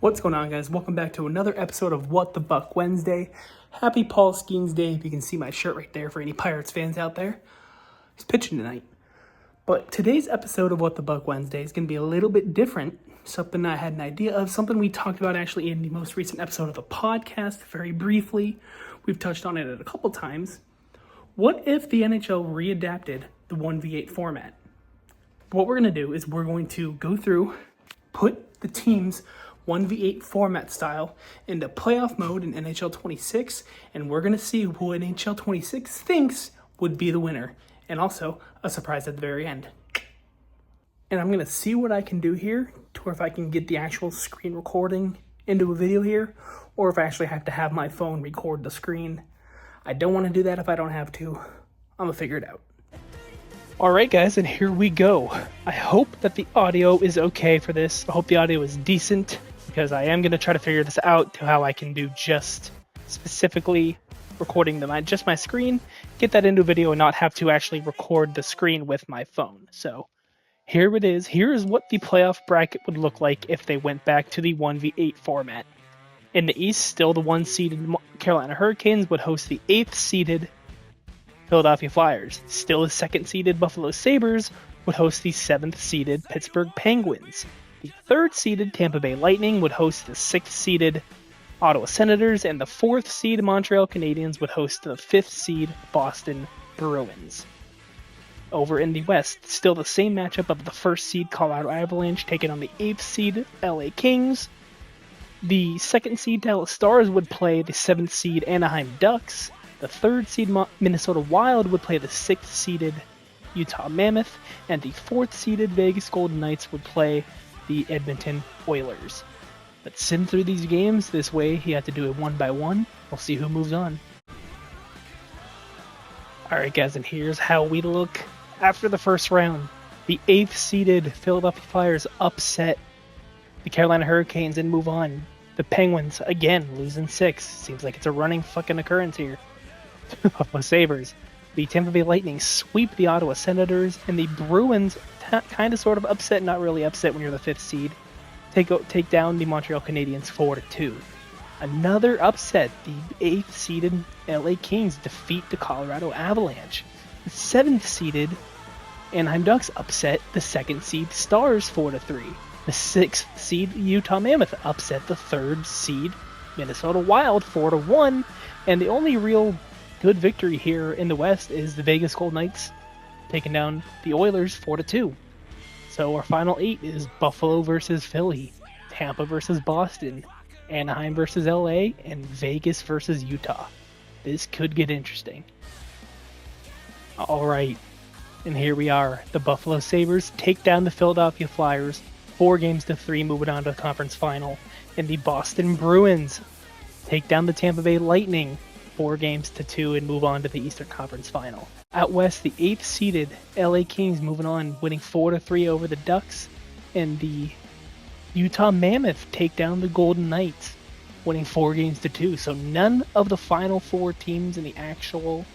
What's going on, guys? Welcome back to another episode of What the Buck Wednesday. Happy Paul Skeens Day. If you can see my shirt right there for any Pirates fans out there. He's pitching tonight. But today's episode of What the Buck Wednesday is going to be a little bit different. Something I had an idea of. Something we talked about actually in the most recent episode of the podcast very briefly. We've touched on it a couple times. What if the NHL readapted the 1v8 format? What we're going to do is we're going to go through, put the teams 1v8 format style into playoff mode in NHL 26, and we're going to see who NHL 26 thinks would be the winner, and also a surprise at the very end. And I'm going to see what I can do here, to if I can get the actual screen recording into a video here, or if I actually have to have my phone record the screen. I don't want to do that if I don't have to. I'm going to figure it out. Alright guys, and here we go. I hope that the audio is okay for this. I hope the audio is decent, because I am going to try to figure this out to how I can do just specifically recording just my screen, get that into video and not have to actually record the screen with my phone. So here it is. Here is what the playoff bracket would look like if they went back to the 1v8 format. In the East, still the 1-seeded Carolina Hurricanes would host the 8th-seeded Philadelphia Flyers. Still the 2nd-seeded Buffalo Sabres would host the 7th-seeded Pittsburgh Penguins. The 3rd-seeded Tampa Bay Lightning would host the 6th-seeded Ottawa Senators, and the 4th-seed Montreal Canadiens would host the 5th-seed Boston Bruins. Over in the West, still the same matchup of the 1st-seed Colorado Avalanche taking on the 8th-seed LA Kings. The 2nd-seed Dallas Stars would play the 7th-seed Anaheim Ducks. The 3rd-seed Minnesota Wild would play the 6th-seeded Utah Mammoth, and the 4th-seeded Vegas Golden Knights would play the Edmonton Oilers. Let's sim through these games. This way, you have to do it one by one. We'll see who moves on. Alright guys, and here's how we look after the first round. The 8th-seeded Philadelphia Flyers upset the Carolina Hurricanes and move on. The Penguins, again, losing 6. Seems like it's a running fucking occurrence here. Buffalo Sabres. The Tampa Bay Lightning sweep the Ottawa Senators, and the Bruins kind of sort of upset, not really upset when you're the 5th seed, take down the Montreal Canadiens 4-2. Another upset, the 8th-seeded LA Kings defeat the Colorado Avalanche. The 7th-seeded Anaheim Ducks upset the 2nd-seed Stars 4-3. The 6th-seed Utah Mammoth upset the 3rd-seed Minnesota Wild 4-1, and the only real good victory here in the West is the Vegas Golden Knights taking down the Oilers 4-2. So our final 8 is Buffalo versus Philly, Tampa versus Boston, Anaheim versus LA, and Vegas versus Utah. This could get interesting. Alright, and here we are. The Buffalo Sabres take down the Philadelphia Flyers 4-3, moving on to the conference final. And the Boston Bruins take down the Tampa Bay Lightning 4-2 and move on to the Eastern Conference Final. Out west, the 8th-seeded LA Kings moving on, winning 4-3 over the Ducks, and the Utah Mammoth take down the Golden Knights, winning 4-2. So none of the final 4 teams in the actual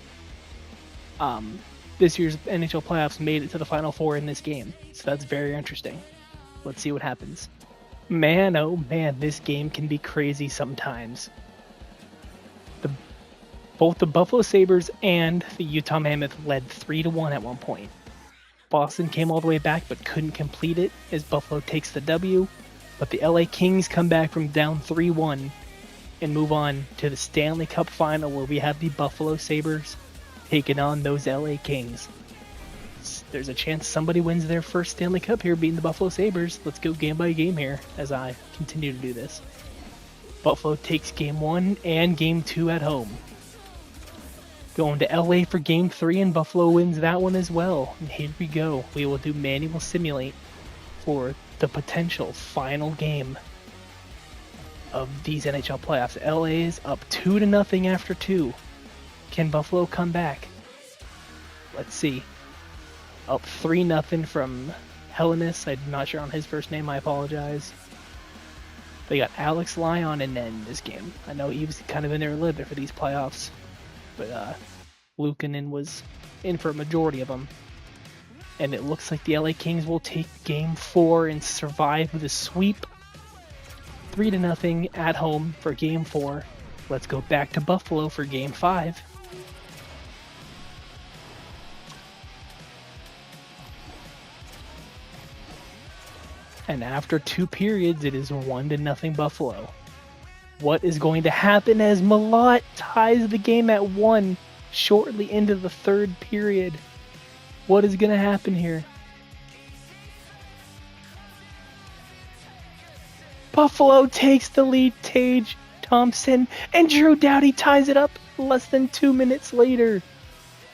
this year's NHL playoffs made it to the final 4 in this game. So that's very interesting. Let's see what happens. Man, oh man, this game can be crazy sometimes. Both the Buffalo Sabres and the Utah Mammoth led 3-1 at one point. Boston came all the way back but couldn't complete it as Buffalo takes the W. But the LA Kings come back from down 3-1 and move on to the Stanley Cup Final, where we have the Buffalo Sabres taking on those LA Kings. There's a chance somebody wins their first Stanley Cup here beating the Buffalo Sabres. Let's go game by game here as I continue to do this. Buffalo takes game 1 and game 2 at home. Going to LA for game 3, and Buffalo wins that one as well. And here we go. We will do manual simulate for the potential final game of these NHL playoffs. LA is up 2-0 after 2. Can Buffalo come back? Let's see. Up 3-0 from Hellenis. I'm not sure on his first name. I apologize. They got Alex Lyon in this game. I know he was kind of in there a little bit for these playoffs. But Luukkonen was in for a majority of them. And it looks like the LA Kings will take Game 4 and survive with a sweep. 3-0 at home for Game 4. Let's go back to Buffalo for Game 5. And after 2 periods, it is 1-0 Buffalo. What is going to happen as Malott ties the game at 1 shortly into the 3rd period? What is going to happen here? Buffalo takes the lead. Tage Thompson and Drew Doughty ties it up less than 2 minutes later.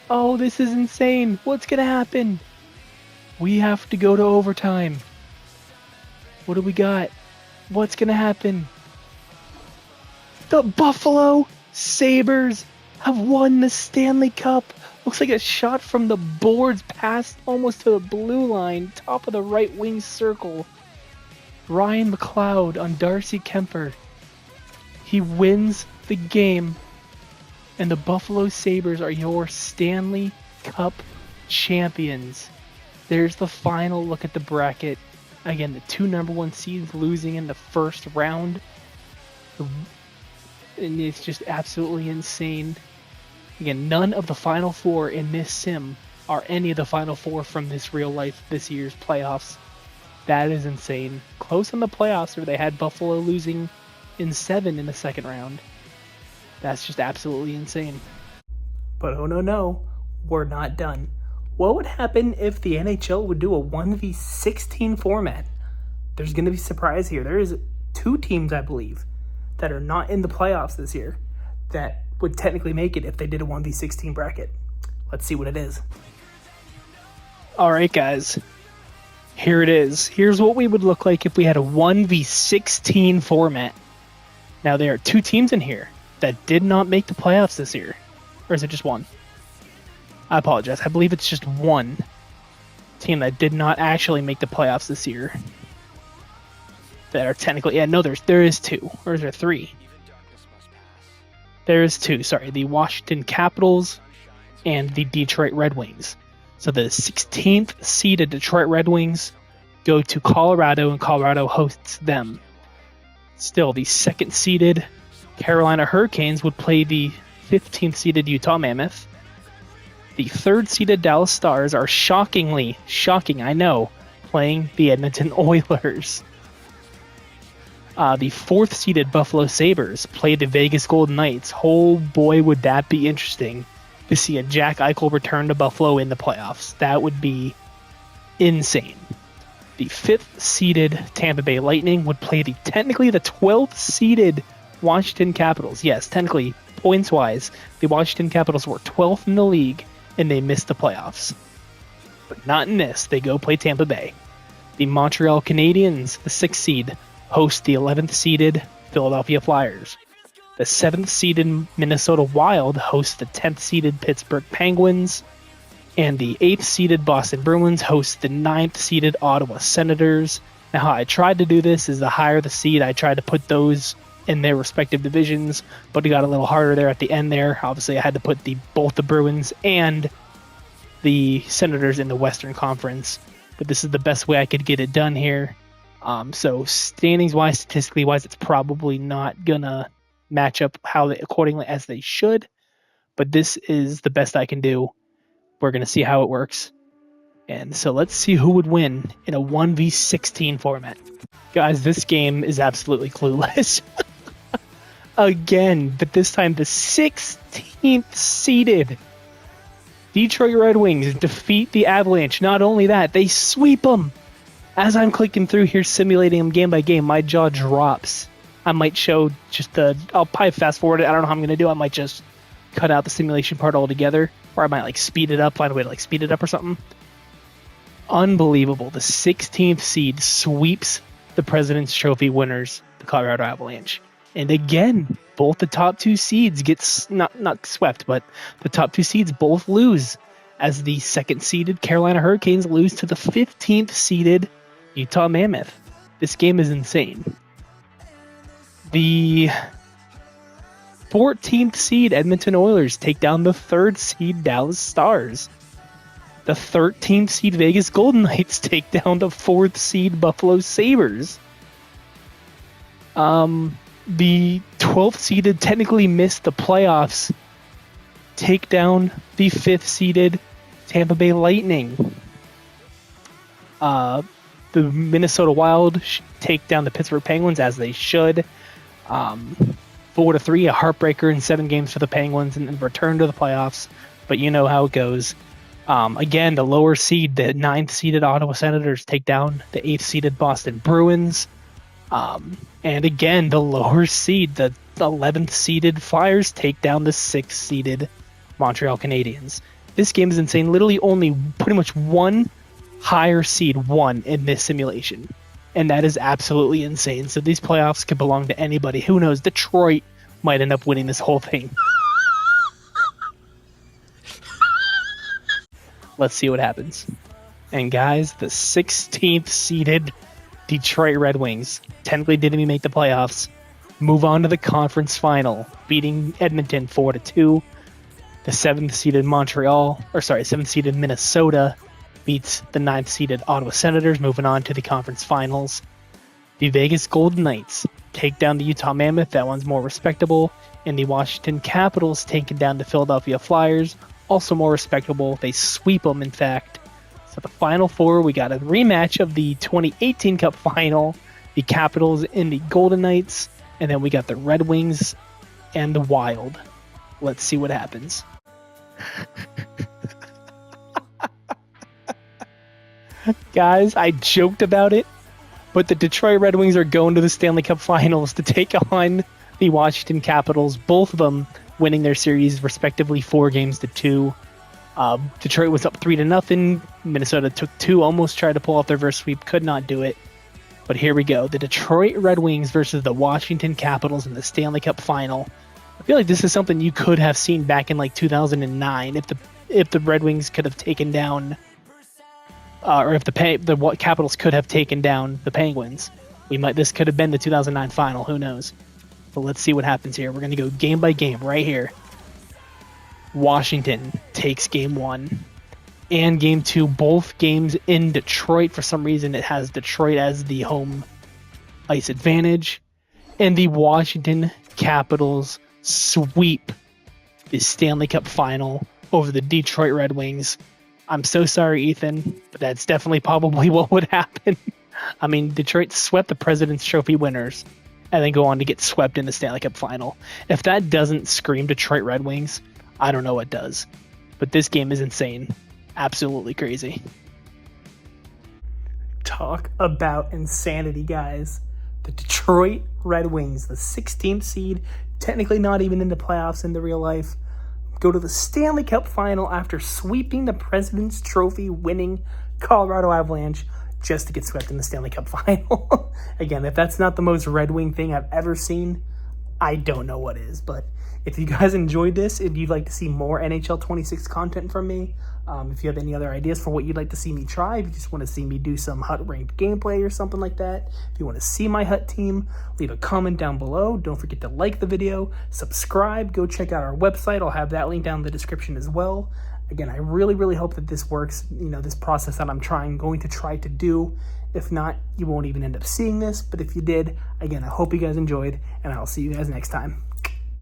Oh, this is insane. What's going to happen? We have to go to overtime. What do we got? What's going to happen? The Buffalo Sabres have won the Stanley Cup. Looks like a shot from the boards past almost to the blue line, top of the right wing circle. Ryan McLeod on Darcy Kemper. He wins the game, and the Buffalo Sabres are your Stanley Cup champions. There's the final look at the bracket. Again, the 2 number 1 seeds losing in the first round. And it's just absolutely insane. Again, none of the Final Four in this sim are any of the Final Four from this real life, this year's playoffs. That is insane. Close in the playoffs where they had Buffalo losing in 7 in the second round. That's just absolutely insane. But oh no, we're not done. What would happen if the NHL would do a 1v16 format? There's going to be a surprise here. There is 2 teams, I believe, that are not in the playoffs this year that would technically make it if they did a 1v16 bracket. Let's see what it is. All right, guys. Here it is. Here's what we would look like if we had a 1v16 format. Now, there are 2 teams in here that did not make the playoffs this year. Or is it just 1? I apologize. I believe it's just 1 team that did not actually make the playoffs this year. That are technically... Yeah, no, there is 2. Or is there 3? There is 2, sorry. The Washington Capitals and the Detroit Red Wings. So the 16th seeded Detroit Red Wings go to Colorado, and Colorado hosts them. Still, the 2nd seeded Carolina Hurricanes would play the 15th seeded Utah Mammoth. The 3rd seeded Dallas Stars are shocking, I know, playing the Edmonton Oilers. The 4th seeded Buffalo Sabres play the Vegas Golden Knights. Oh boy, would that be interesting to see a Jack Eichel return to Buffalo in the playoffs. That would be insane. The 5th seeded Tampa Bay Lightning would play technically the 12th seeded Washington Capitals. Yes, technically, points-wise, the Washington Capitals were 12th in the league, and they missed the playoffs. But not in this. They go play Tampa Bay. The Montreal Canadiens, the 6th seed, host the 11th seeded Philadelphia Flyers. The 7th seeded Minnesota Wild hosts the 10th seeded Pittsburgh Penguins. And the 8th seeded Boston Bruins host the 9th seeded Ottawa Senators. Now, how I tried to do this is the higher the seed, I tried to put those in their respective divisions, but it got a little harder there at the end there. Obviously, I had to put both the Bruins and the Senators in the Western Conference, but this is the best way I could get it done here. So standings-wise, statistically-wise, it's probably not going to match up accordingly as they should, but this is the best I can do. We're going to see how it works. And so let's see who would win in a 1v16 format. Guys, this game is absolutely clueless. Again, but this time the 16th seeded Detroit Red Wings defeat the Avalanche. Not only that, they sweep them. As I'm clicking through here, simulating them game by game, my jaw drops. I might show I'll probably fast forward it. I don't know how I'm going to do. I might just cut out the simulation part altogether, or I might speed it up, find a way to speed it up or something. Unbelievable. The 16th seed sweeps the President's Trophy winners, the Colorado Avalanche. And again, both the top 2 seeds get not swept, but the top 2 seeds both lose, as the 2nd seeded Carolina Hurricanes lose to the 15th seeded Utah Mammoth. This game is insane. The 14th seed Edmonton Oilers take down the 3rd seed Dallas Stars. The 13th seed Vegas Golden Knights take down the 4th seed Buffalo Sabres. The 12th seeded technically missed the playoffs. Take down the 5th seeded Tampa Bay Lightning. The Minnesota Wild take down the Pittsburgh Penguins, as they should. 4-3, a heartbreaker in 7 games for the Penguins, and then return to the playoffs. But you know how it goes. Again, the lower seed, the 9th seeded Ottawa Senators take down the 8th seeded Boston Bruins. And again, the lower seed, the 11th seeded Flyers take down the 6th seeded Montreal Canadiens. This game is insane. Literally only pretty much one higher seed won in this simulation. And that is absolutely insane. So these playoffs could belong to anybody. Who knows? Detroit might end up winning this whole thing. Let's see what happens. And guys, the 16th seeded Detroit Red Wings technically didn't even make the playoffs. Move on to the conference final, beating Edmonton 4-2. The 7th seeded Minnesota beats the 9th seeded Ottawa Senators, moving on to the conference finals. The Vegas Golden Knights take down the Utah Mammoth. That one's more respectable. And the Washington Capitals taking down the Philadelphia Flyers. Also more respectable. They sweep them, in fact. So the Final Four, we got a rematch of the 2018 Cup Final. The Capitals and the Golden Knights. And then we got the Red Wings and the Wild. Let's see what happens. Guys, I joked about it, but the Detroit Red Wings are going to the Stanley Cup Finals to take on the Washington Capitals, both of them winning their series respectively 4-2. Detroit was up 3-0. Minnesota took 2, almost tried to pull off their reverse sweep, could not do it. But here we go. The Detroit Red Wings versus the Washington Capitals in the Stanley Cup Final. I feel like this is something you could have seen back in like 2009 if the Red Wings could have taken down, or if the Capitals could have taken down the Penguins. This could have been the 2009 final. Who knows? But let's see what happens here. We're going to go game by game right here. Washington takes game 1 and game 2, both games in Detroit. For some reason, it has Detroit as the home ice advantage. And the Washington Capitals sweep the Stanley Cup Final over the Detroit Red Wings. I'm so sorry, Ethan, but that's definitely probably what would happen. I mean, Detroit swept the President's Trophy winners and then go on to get swept in the Stanley Cup Final. If that doesn't scream Detroit Red Wings, I don't know what does. But this game is insane. Absolutely crazy. Talk about insanity, guys. The Detroit Red Wings, the 16th seed, technically not even in the playoffs in the real life, go to the Stanley Cup Final after sweeping the President's Trophy winning Colorado Avalanche just to get swept in the Stanley Cup Final. Again, if that's not the most Red Wing thing I've ever seen, I don't know what is. But if you guys enjoyed this, if you'd like to see more NHL 26 content from me, if you have any other ideas for what you'd like to see me try, if you just want to see me do some Hut ranked gameplay or something like that, if you want to see my Hut team, leave a comment down below. Don't forget to like the video, subscribe, go check out our website. I'll have that link down in the description as well. Again, I really, really hope that this works, this process that I'm going to try to do. If not, you won't even end up seeing this. But if you did, again, I hope you guys enjoyed, and I'll see you guys next time.